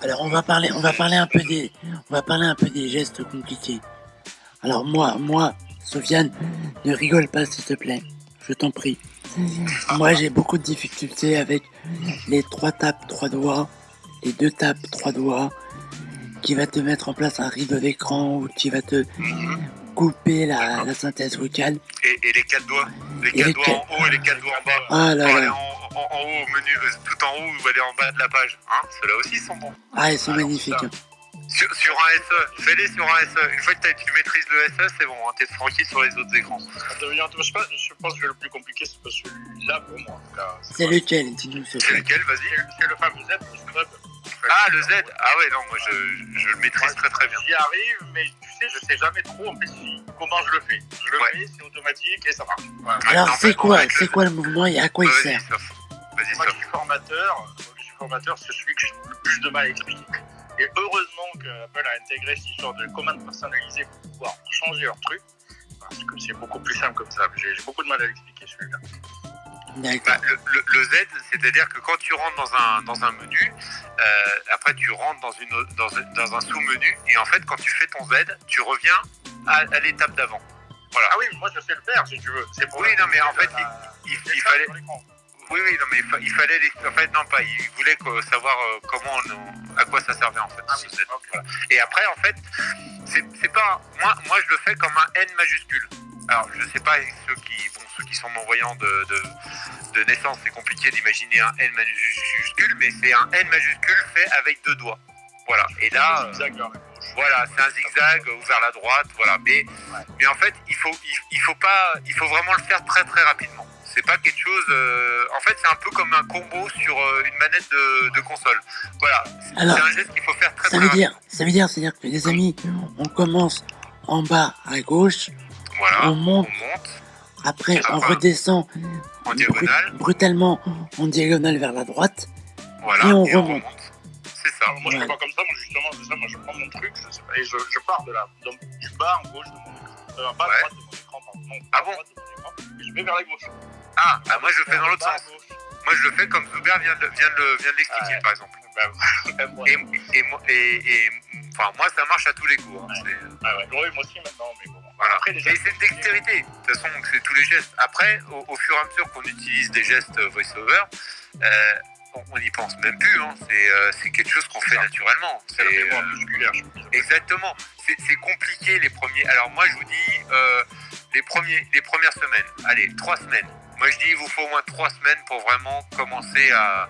Alors on va parler un peu des gestes compliqués. Alors moi, Sofiane, ne rigole pas s'il te plaît, je t'en prie. Moi j'ai beaucoup de difficultés avec les 3 tapes 3 doigts, les 2 tapes 3 doigts, qui va te mettre en place un rideau d'écran ou qui va te couper la synthèse vocale. Et les 4 doigts. Les Et 4 les doigts quatre- en haut et les 4 doigts en bas. Ah là Pour aller là. en haut au menu, tout en haut ou aller en bas de la page. Hein, ceux-là aussi sont bons. Ah, ils sont magnifiques. ça. Hein. Sur un SE, fais-les sur un SE. Une fois que tu maîtrises le SE, c'est bon, hein, t'es tranquille sur les autres écrans. Je pense que le plus compliqué, c'est pas celui-là pour moi. En tout cas, C'est pas- lequel? Dis-nous, C'est Sophie. lequel, vas-y? C'est le fameux Z, le Scrub. Ah, le Z. Ah ouais, non, moi je le maîtrise très très bien. J'y arrive, mais tu sais, je sais jamais trop en fait comment je le fais. Je le Ouais. fais, c'est automatique et ça marche. Voilà. Alors, en c'est fait, quoi? en fait, C'est quoi le mouvement et à quoi il Vas-y, sert? Sof. Vas-y, Moi, Sof. je suis formateur, c'est celui que j'ai le plus de mal à expliquer. Et heureusement qu'Apple a intégré cette histoire de commandes personnalisées pour pouvoir changer leur truc, parce que c'est beaucoup plus simple comme ça. J'ai beaucoup de mal à l'expliquer celui-là. D'accord. Bah, le Z, c'est-à-dire que quand tu rentres dans un menu, après tu rentres dans un sous-menu, et en fait, quand tu fais ton Z, tu reviens à l'étape d'avant. Voilà. Ah oui, moi je sais le faire si tu veux. C'est pour Oui, non, mais en fait, il fallait. sur l'écran. Oui, non, mais il fallait. En fait, non, pas. Il voulait savoir comment, à quoi ça servait en fait. Ah ce oui, Z. ok. Voilà. Et après, en fait, c'est pas. Moi, je le fais comme un N majuscule. Alors, je sais pas ceux qui sont non-voyants de naissance, c'est compliqué d'imaginer un N majuscule, mais c'est un N majuscule fait avec 2 doigts. Voilà. Et là, Zigzag vers la gauche. voilà, c'est un zigzag ou vers la droite. Voilà. Mais en fait, il faut vraiment le faire très très rapidement. C'est pas quelque chose. En fait, c'est un peu comme un combo sur une manette de console. Voilà. Alors, C'est un geste qu'il faut faire très Ça très veut rapidement. dire, c'est-à-dire que les amis, on commence en bas à gauche, Voilà. on monte, après on redescend En diagonale. brutalement en diagonale vers la droite. Voilà. Et on on remonte. C'est ça. Alors, moi je Ouais. fais pas comme ça, moi justement, c'est ça, moi je prends mon truc, je sais pas, et je pars de là, donc du bas en gauche de mon écran. Pas à Ouais. droite de mon écran, pardon. Non, Ah à bon droite de mon écran, et je vais vers la gauche. Ah, moi je le fais dans l'autre Bas à sens. gauche. Moi je le fais comme Zuber vient de l'expliquer Ouais. par exemple. Même moi. Enfin, moi ça marche à tous les coups. Hein. Ouais. C'est- Ah ouais, oui, moi aussi maintenant, mais bon. Voilà. Après, les Et gestes c'est une dextérité. De toute façon, c'est tous les gestes. Après, au fur et à mesure qu'on utilise des gestes voice-over, on n'y pense même plus. Hein. C'est quelque chose qu'on fait ça. naturellement. c'est le mémoire musculaire, je pense. Exactement. C'est compliqué les premiers. Alors moi, je vous dis les premières semaines. Allez, 3 semaines. Moi, je dis il vous faut au moins 3 semaines pour vraiment commencer à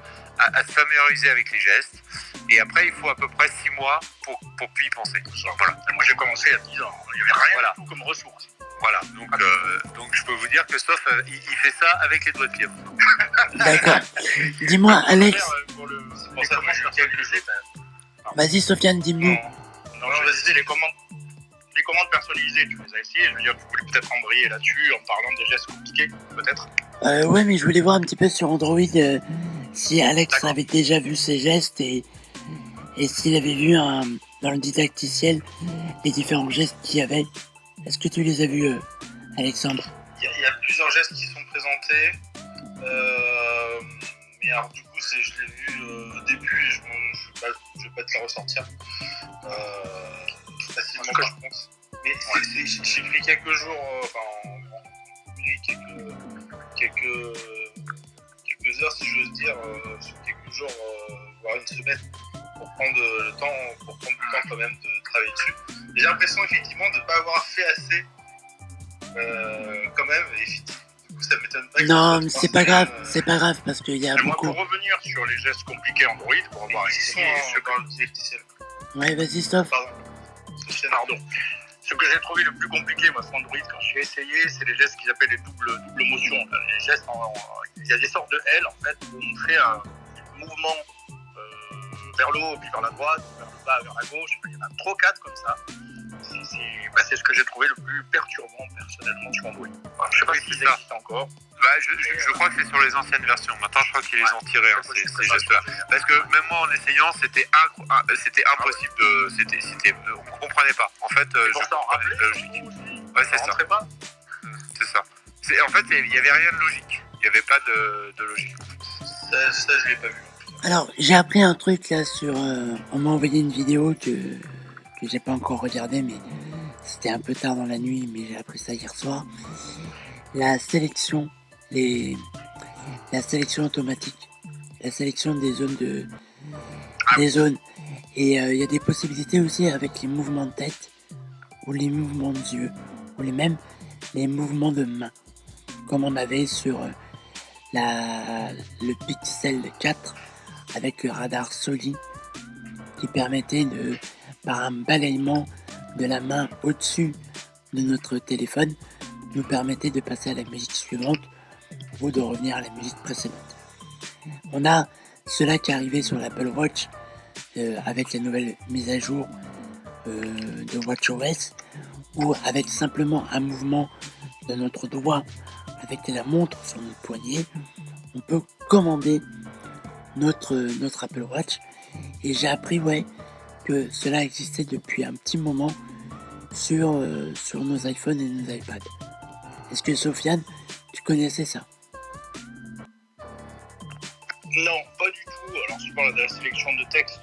se familiariser avec les gestes. Et après, il faut à peu près 6 mois pour plus y penser. Voilà. Et moi j'ai commencé il y a 10 ans, il n'y avait rien Voilà. du tout comme ressource. Voilà. Donc je peux vous dire que Sof, il fait ça avec les doigts de pied. D'accord. Dis-moi, Alex, Pour le, C'est pour ça que moi je suis personnalisées, vas-y, Sofiane, dis-nous. non, je disais les commandes personnalisées, tu les as essayées, je veux dire, tu voulais peut-être embrayer là-dessus en parlant des gestes compliqués, peut-être. Ouais, mais je voulais voir un petit peu sur Android si Alex D'accord. avait déjà vu ces gestes et s'il avait vu dans le didacticiel les différents gestes qu'il y avait. Est-ce que tu les as vus, Alexandre? Il y a plusieurs gestes qui sont présentés. Mais alors du coup, je l'ai vu au début et je vais pas te la ressortir facilement En tout cas, par contre. Mais j'ai pris quelques jours, quelques heures si j'ose dire, sur quelques jours, voire une semaine, pour prendre du temps quand même de travailler dessus. Et j'ai l'impression effectivement de ne pas avoir fait assez quand même, et du coup ça m'étonne pas. Non, mais c'est pas grave parce qu'il y a Moi, beaucoup. pour revenir sur les gestes compliqués Android, pour avoir Ils sont essayé ce que dans le didacticiel. Ouais, vas-y, Sof. Pardon. Ce que j'ai trouvé le plus compliqué, moi, sur Android, quand j'ai essayé, c'est les gestes qu'ils appellent les doubles motions. Enfin, les gestes, il y a des sortes de L, en fait, où on fait un mouvement vers le haut, puis vers la droite, vers le bas, vers la gauche. Il y en a 3 ou 4 comme ça. C'est ce que j'ai trouvé le plus perturbant, personnellement, sur Android. Alors, je sais pas Oui, s'ils c'est ça. existent encore. Bah, je crois que c'est sur les anciennes versions. Maintenant, je crois qu'ils les ont tirés, hein, ces gestes-là. Parce que même moi, en essayant, c'était impossible de... on comprenait pas. En fait, Et pour je ça, en comprenais rappeler, la logique. Ouais, c'est ça. rentrait pas. C'est ça. En fait, il n'y avait rien de logique. Il n'y avait pas de logique. Ça, je l'ai pas vu. Alors, j'ai appris un truc là sur... on m'a envoyé une vidéo que j'ai pas encore regardée, mais c'était un peu tard dans la nuit, mais j'ai appris ça hier soir. La sélection automatique, la sélection des zones. Et il y a des possibilités aussi avec les mouvements de tête ou les mouvements de yeux. ou les mouvements de main, comme on avait sur le Pixel 4 avec le radar Soli qui permettait par un balayement de la main au-dessus de notre téléphone, nous permettait de passer à la musique suivante ou de revenir à la musique précédente. On a cela qui est arrivé sur l'Apple Watch avec la nouvelle mise à jour de WatchOS, ou avec simplement un mouvement de notre doigt avec la montre sur notre poignet, on peut commander notre Apple Watch. Et j'ai appris que cela existait depuis un petit moment sur nos iPhones et nos iPads. Est-ce que Sofiane, tu connaissais ça? Non, pas du tout. Alors, tu parles de la sélection de texte,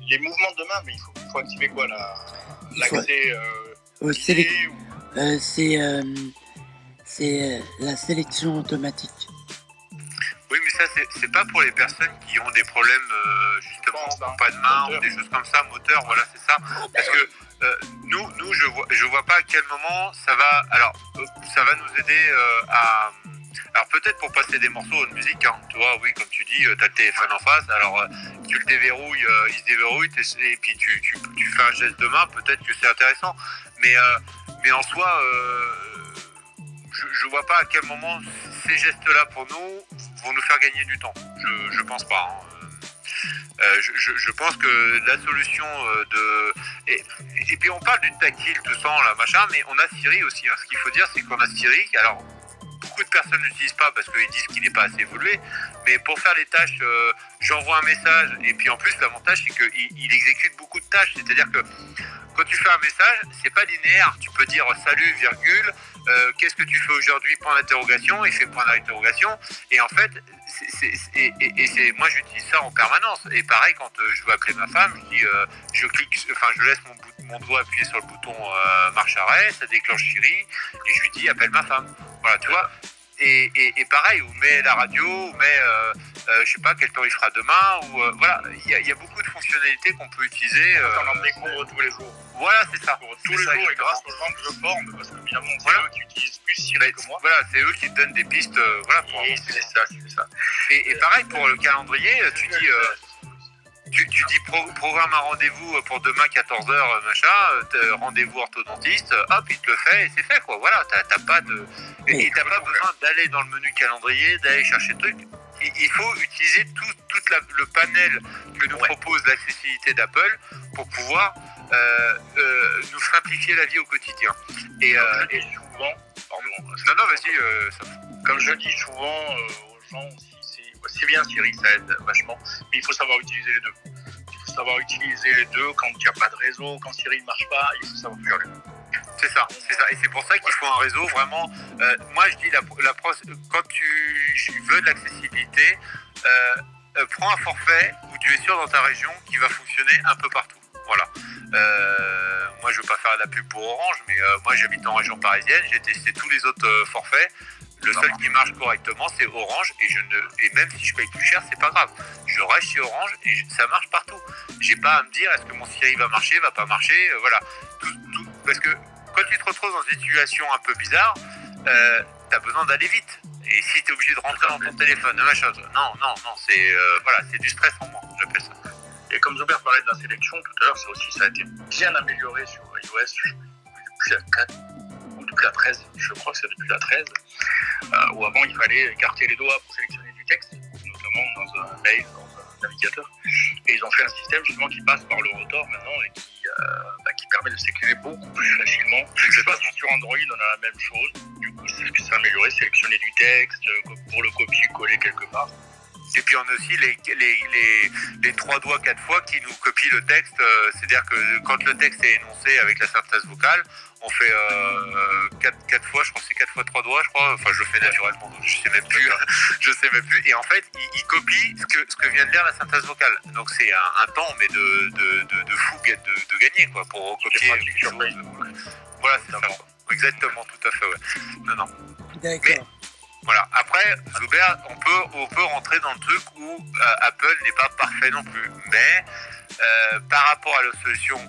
les mouvements de main, mais il faut activer quoi l'accès c'est la sélection automatique. Oui, mais ça, c'est pas pour les personnes qui ont des problèmes, justement, pas de main ou des choses comme ça, moteur, voilà, c'est ça. Parce que nous, je vois pas à quel moment ça va. Alors, ça va nous aider à. Alors, peut-être pour passer des morceaux de musique, hein, tu vois, oui, comme tu dis, t'as le téléphone en face, alors tu le déverrouilles, il se déverrouille, et puis tu fais un geste de main, peut-être que c'est intéressant. Mais en soi, je vois pas à quel moment ces gestes-là pour nous vont nous faire gagner du temps. Je pense pas. Hein. Je pense que la solution et puis on parle du tactile, tout ça, là, machin, mais on a Siri aussi. Hein. Ce qu'il faut dire, c'est qu'on a Siri. Alors, beaucoup de personnes n'utilisent pas parce qu'ils disent qu'il n'est pas assez évolué. Mais pour faire les tâches, j'envoie un message. Et puis en plus, l'avantage, c'est qu'il exécute beaucoup de tâches. C'est-à-dire que quand tu fais un message, c'est pas linéaire. Tu peux dire salut, virgule, qu'est-ce que tu fais aujourd'hui, point d'interrogation, et fait point d'interrogation. Et en fait, moi j'utilise ça en permanence. Et pareil, quand je veux appeler ma femme, je laisse mon doigt appuyé sur le bouton marche arrêt, ça déclenche Siri, et je lui dis appelle ma femme. Voilà, tu vois. Et pareil, on met la radio, on met, je sais pas quel temps il fera demain, ou voilà, il y a beaucoup de fonctionnalités qu'on peut utiliser. On en découvre tous les jours. Voilà, c'est ça. Tous les jours, et grâce aux gens que je forme, parce que évidemment, c'est eux qui utilisent plus Siri que moi. Voilà, c'est eux qui te donnent des pistes, voilà. C'est ça. Et pareil, pour le calendrier, tu dis... Tu dis programme un rendez-vous pour demain 14h, machin, rendez-vous orthodontiste, hop, il te le fait et c'est fait, quoi. Voilà, t'as pas de. Et t'as pas besoin d'aller dans le menu calendrier, d'aller chercher le truc. Il faut utiliser tout le panel que nous propose l'accessibilité d'Apple pour pouvoir nous simplifier la vie au quotidien. Et souvent, pardon. Non, vas-y. Comme je dis souvent aux gens aussi, c'est bien Siri, ça aide vachement, mais il faut savoir utiliser les deux. Il faut savoir utiliser les deux quand il n'y a pas de réseau, quand Siri ne marche pas, il faut savoir faire les deux. C'est ça. Et c'est pour ça qu'il faut un réseau vraiment. Moi, je dis quand tu veux de l'accessibilité, prends un forfait où tu es sûr dans ta région qui va fonctionner un peu partout. Voilà. Moi, je ne veux pas faire la pub pour Orange, mais moi, j'habite en région parisienne. J'ai testé tous les autres forfaits. Le seul qui marche correctement, c'est Orange, et même si je paye plus cher, c'est pas grave. Je reste chez Orange et ça marche partout. J'ai pas à me dire est-ce que mon Siri va marcher, va pas marcher, voilà. Parce que quand tu te retrouves dans une situation un peu bizarre, t'as besoin d'aller vite. Et si t'es obligé de rentrer dans ton téléphone, machin, non, c'est du stress en moins, j'appelle ça. Et comme Zoubert parlait de la sélection tout à l'heure, ça aussi, ça a été bien amélioré sur iOS depuis la 4. Depuis la 13, je crois que c'est depuis la 13, où avant il fallait écarter les doigts pour sélectionner du texte, notamment dans un mail, dans un navigateur. Et ils ont fait un système justement qui passe par le rotor maintenant et qui permet de sélectionner beaucoup plus facilement. Je ne sais pas si sur Android on a la même chose, du coup c'est amélioré, sélectionner du texte pour le copier-coller quelque part. Et puis on a aussi les 3 doigts 4 fois qui nous copient le texte, c'est-à-dire que quand le texte est énoncé avec la synthèse vocale, on fait 4 fois, je crois que c'est 4 fois 3 doigts, je crois, enfin je le fais naturellement, donc je sais même plus, et en fait il copie ce que vient de dire la synthèse vocale, donc c'est un temps mais de fou de gagner, quoi, pour recopier quelque chose. Voilà, c'est ça, quoi. Exactement, tout à fait, ouais. Non. D'accord. Mais, voilà. Après, Zoubert, on peut rentrer dans le truc où Apple n'est pas parfait non plus. Mais par rapport à la solution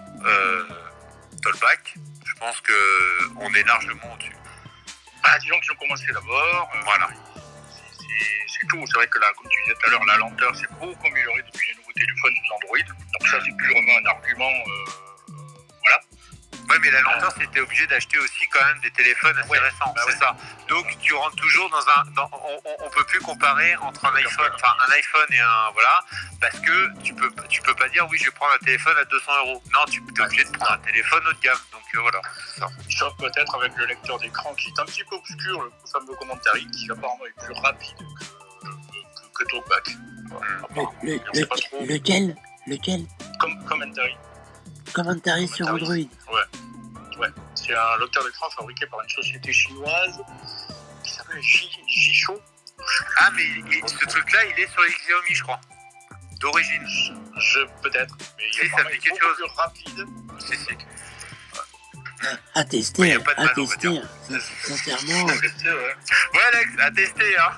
Tollback, Je pense qu'on est largement au-dessus. Bah, disons qu'ils ont commencé d'abord. Voilà. C'est tout. C'est vrai que là, comme tu disais tout à l'heure, la lenteur s'est beaucoup améliorée depuis les nouveaux téléphones sous Android. Donc ça, c'est plus vraiment un argument. Voilà. Ouais, mais la lenteur, c'était obligé d'acheter aussi quand même des téléphones assez récents, c'est ça. Donc tu rentres toujours dans on peut plus comparer entre un iPhone et un parce que tu peux pas dire oui, je vais prendre un téléphone à 200 €. Non, tu es obligé de prendre un téléphone haut de gamme. Donc voilà, c'est ça. Sauf peut-être avec le lecteur d'écran qui est un petit peu obscur, le fameux Commentary, qui apparemment est plus rapide que TalkBack. Lequel Commentary. Commentary sur Android. Ouais. C'est un lecteur d'écran fabriqué par une société chinoise qui s'appelle Jisho. Ah, mais ce truc-là, il est sur les Xiaomi, je crois. D'origine. Peut-être. Mais il ça fait quelque chose. Plus rapide. Si. À tester, sincèrement. Ouais, Alex, à tester, hein.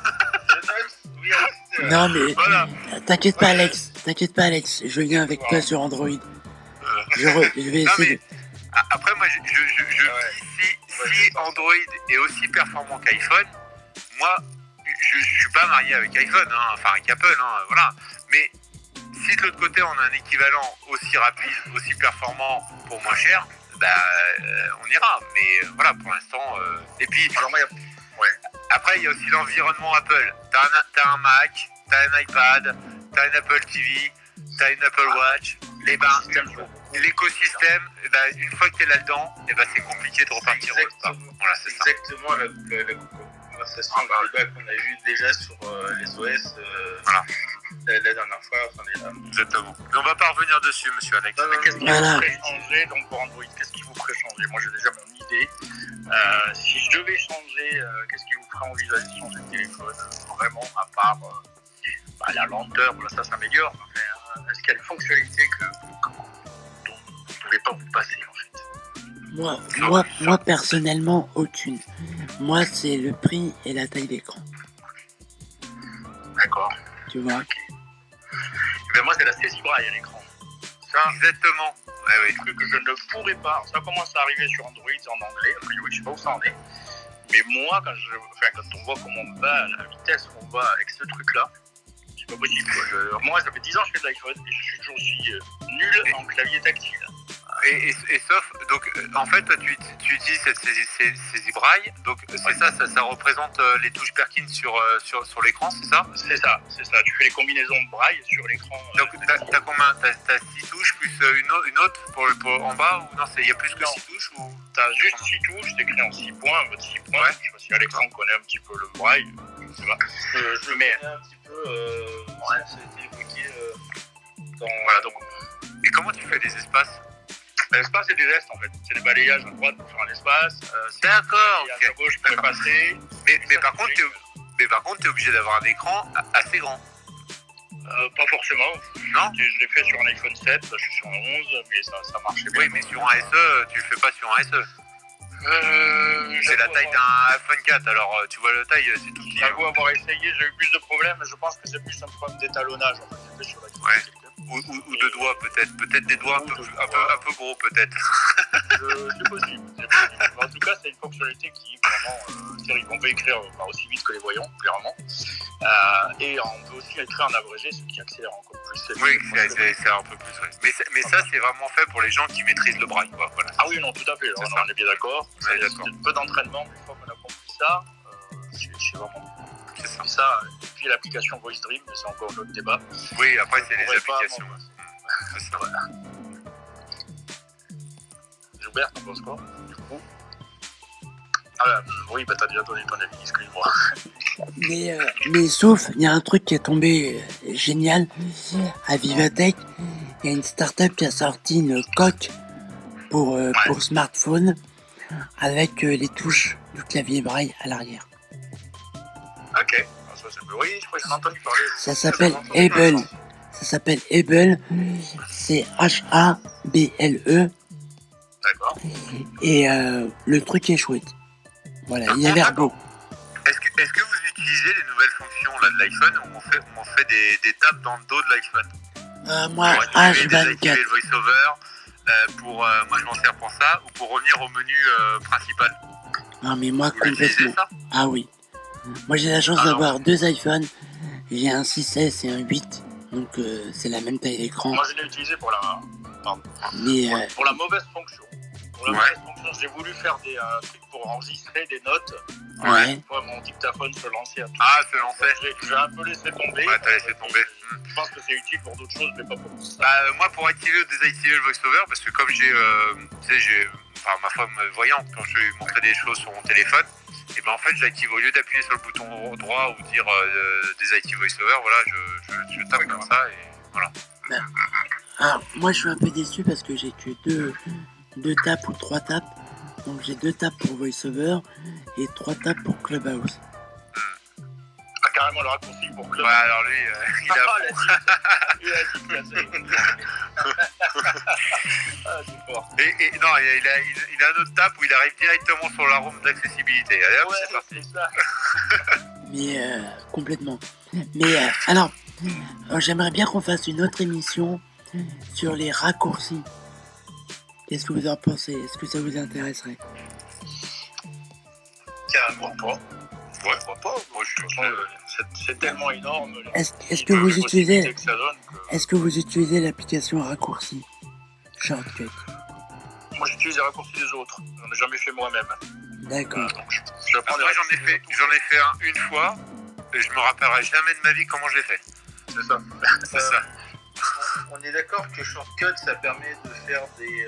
Oui, à tester. Non, mais Voilà. t'inquiète pas, Alex, je viens avec toi sur Android. Je vais essayer. Après, moi, je dis, si Android est aussi performant qu'iPhone, moi, je suis pas marié avec iPhone, hein, enfin avec Apple, hein, voilà. Mais si de l'autre côté, on a un équivalent aussi rapide, aussi performant pour moins cher, on ira. Mais voilà, pour l'instant. Et puis, après, il y a aussi l'environnement Apple. T'as un Mac, t'as un iPad, t'as une Apple TV, t'as une Apple Watch. L'écosystème, une fois que tu es là-dedans, c'est compliqué de repartir au départ. Voilà, c'est exactement la conversation, le débat qu'on a eu déjà sur les OS la dernière fois. Exactement. Mais on va pas revenir dessus, monsieur Alex. Qu'est-ce qui vous ferait changer donc, pour Android? Qu'est-ce qui vous ferait changer? Moi, j'ai déjà mon idée. Si je devais changer, qu'est-ce qui vous ferait envisager de changer de téléphone? Vraiment, à part la lenteur, ça s'améliore. Est-ce qu'il y a une fonctionnalité dont vous ne pouvez pas vous passer en fait? Moi personnellement, aucune. Moi, c'est le prix et la taille d'écran. D'accord. Tu vois. Moi, c'est la saisie braille à l'écran. Ça, exactement. Un truc que je ne pourrais pas. Ça commence à arriver sur Android en anglais. A priori, je sais pas où ça en est. Mais moi, quand on voit comment on va, la vitesse qu'on va avec ce truc-là, c'est pas possible. Moi, ça fait 10 ans que je fais de l'iPhone et je suis toujours aussi nul en clavier tactile. Et sauf, donc en fait, toi, tu utilises cette saisie braille, donc c'est ça représente les touches Perkins sur l'écran, c'est ça? C'est ça. Tu fais les combinaisons de braille sur l'écran. Donc t'as combien? T'as 6 touches plus une autre pour en bas, ou non, il y a plus que 6 touches, ou t'as juste 6 touches, c'est écrit en 6 points, en mode 6 points. Ouais. Je sais pas si à l'écran on connaît un petit peu le braille, je sais pas. Je le mets un petit peu, ça a été évoqué Voilà, donc. Et comment tu fais des espaces? L'espace, c'est des gestes en fait. C'est des balayages à droite pour faire un espace. D'accord. À gauche pour effacer. Mais par contre, t'es obligé d'avoir un écran assez grand. Pas forcément. Non. Je l'ai fait sur un iPhone 7, là, je suis sur un 11, mais ça marchait bien. Oui, mais sur un SE, tu le fais pas sur un SE. C'est la taille d'un iPhone 4, alors tu vois la taille, c'est tout petit. J'avoue avoir essayé, j'ai eu plus de problèmes, mais je pense que c'est plus un problème d'étalonnage en fait. Sur ou de doigts peut-être des doigts un peu gros peut-être. C'est possible. En tout cas, c'est une fonctionnalité qui est vraiment terrible. On peut écrire aussi vite que les voyants, clairement. Et on peut aussi écrire en abrégé, ce qui accélère encore plus. Oui, c'est un peu plus. Ouais. Mais ça, c'est vraiment fait pour les gens qui maîtrisent le braille. Voilà. Ah oui, non, tout à fait. On est bien d'accord. C'est un peu d'entraînement, mais une fois qu'on a compris ça, c'est vraiment. C'est ça. Et puis l'application Voice Dream, mais c'est encore un autre débat. Oui, après, c'est les applications. C'est ça. Voilà. Joubert, t'en penses quoi, du coup? Oui, t'as déjà donné ton avis, excuse-moi. Mais sauf, il y a un truc qui est tombé génial à Vivatech. Il y a une startup qui a sorti une coque pour smartphone avec les touches du clavier braille à l'arrière. Ok, oui, je crois que j'en ai entendu parler. Ça s'appelle Able. C'est Hable. D'accord. Et le truc est chouette. Voilà, il a l'air beau. Est-ce que vous utilisez les nouvelles fonctions là, de l'iPhone où on fait des tapes dans le dos de l'iPhone? Moi, H24. Désactiver le voice-over, Moi, je m'en sers pour ça ou pour revenir au menu principal. Non, mais moi, Vous l'utilisez, complètement. ça? Ah oui. Moi, j'ai la chance Ah non. d'avoir 2 iPhones. J'ai un 6S et un 8. Donc, c'est la même taille d'écran. Moi, je l'ai utilisé pour la Mais, pour la mauvaise fonction. Pour la Ouais. mauvaise fonction, j'ai voulu faire des trucs pour enregistrer des notes. ouais. Une fois, mon dictaphone se lançait à tout. Ah, c'est lancé. J'ai un peu laissé tomber. Ouais, t'as laissé tomber. Je pense que c'est utile pour d'autres choses, mais pas pour ça. Moi, pour activer ou désactiver le voice-over, parce que comme ma femme voyante, quand je lui montrais des choses sur mon téléphone, et ben en fait, j'active au lieu d'appuyer sur le bouton droit ou dire désactive voice-over, voilà, je tape comme ça et voilà. Alors, moi, je suis un peu déçu parce que j'ai que 2 tapes ou 3 tapes. Donc, j'ai 2 tapes pour VoiceOver et 3 tapes pour Clubhouse. Ah, carrément le raccourci pour Club. Ouais, alors lui, il a Il a dit casser. Ah, c'est fort. Et non, il a un autre tab où il arrive directement sur la room d'accessibilité. Allez hop, c'est parti. c'est ça. Mais, complètement. Mais, alors, j'aimerais bien qu'on fasse une autre émission sur les raccourcis. Qu'est-ce que vous en pensez? Est-ce que ça vous intéresserait? Carrément pas. Ouais. Pourquoi pas? Moi, de toute façon, c'est tellement énorme. Est-ce que vous utilisez, Que ça donne que... est-ce que vous utilisez l'application raccourci Shortcut? Moi, j'utilise les raccourcis des autres. J'en ai jamais fait moi-même. D'accord. Donc, je prends Moi, j'en ai fait un une fois et je me rappellerai jamais de ma vie comment je l'ai fait. C'est ça. C'est ça. On est d'accord que Shortcut, ça permet de faire des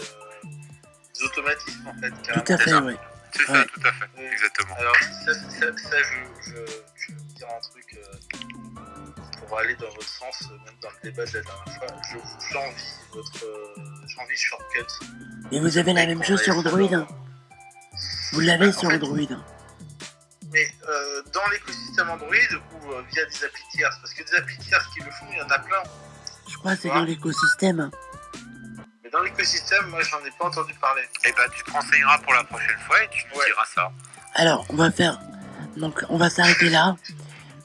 automatismes, en fait, carrément. Tout à fait, oui. C'est ça, Ouais. tout à fait. Exactement. Alors, ça je vais vous dire un truc pour aller dans votre sens, même dans le débat de la dernière fois. J'envie Shortcut. Et vous avez la même chose sur Android, hein? Vous l'avez sur en fait, Android, hein? Mais dans l'écosystème Android ou via des applis tierces, parce que des applis tierces qui le font, il y en a plein. Je crois que c'est dans l'écosystème, hein. Mais dans l'écosystème, moi, j'en ai pas entendu parler. Et ben, tu te renseigneras pour la prochaine fois et tu nous diras ça. Alors, on va s'arrêter là.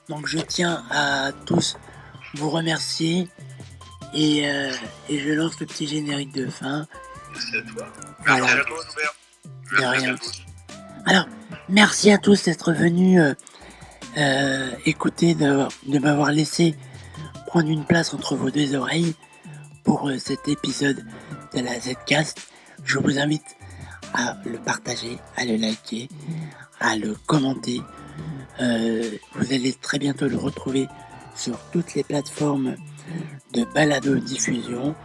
Donc, je tiens à tous vous remercier et je lance le petit générique de fin. Merci à toi. Voilà. Merci à toi, Noubert. De Merci rien. à tous. Alors, merci à tous d'être venus écouter, de m'avoir laissé prendre une place entre vos 2 oreilles pour cet épisode de la Zcast. Je vous invite à le partager, à le liker, à le commenter. Vous allez très bientôt le retrouver sur toutes les plateformes de balado-diffusion,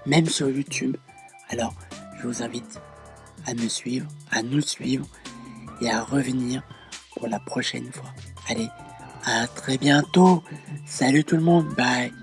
même sur YouTube. Alors, je vous invite à me suivre, à nous suivre et à revenir pour la prochaine fois. Allez, à très bientôt. Salut tout le monde, bye.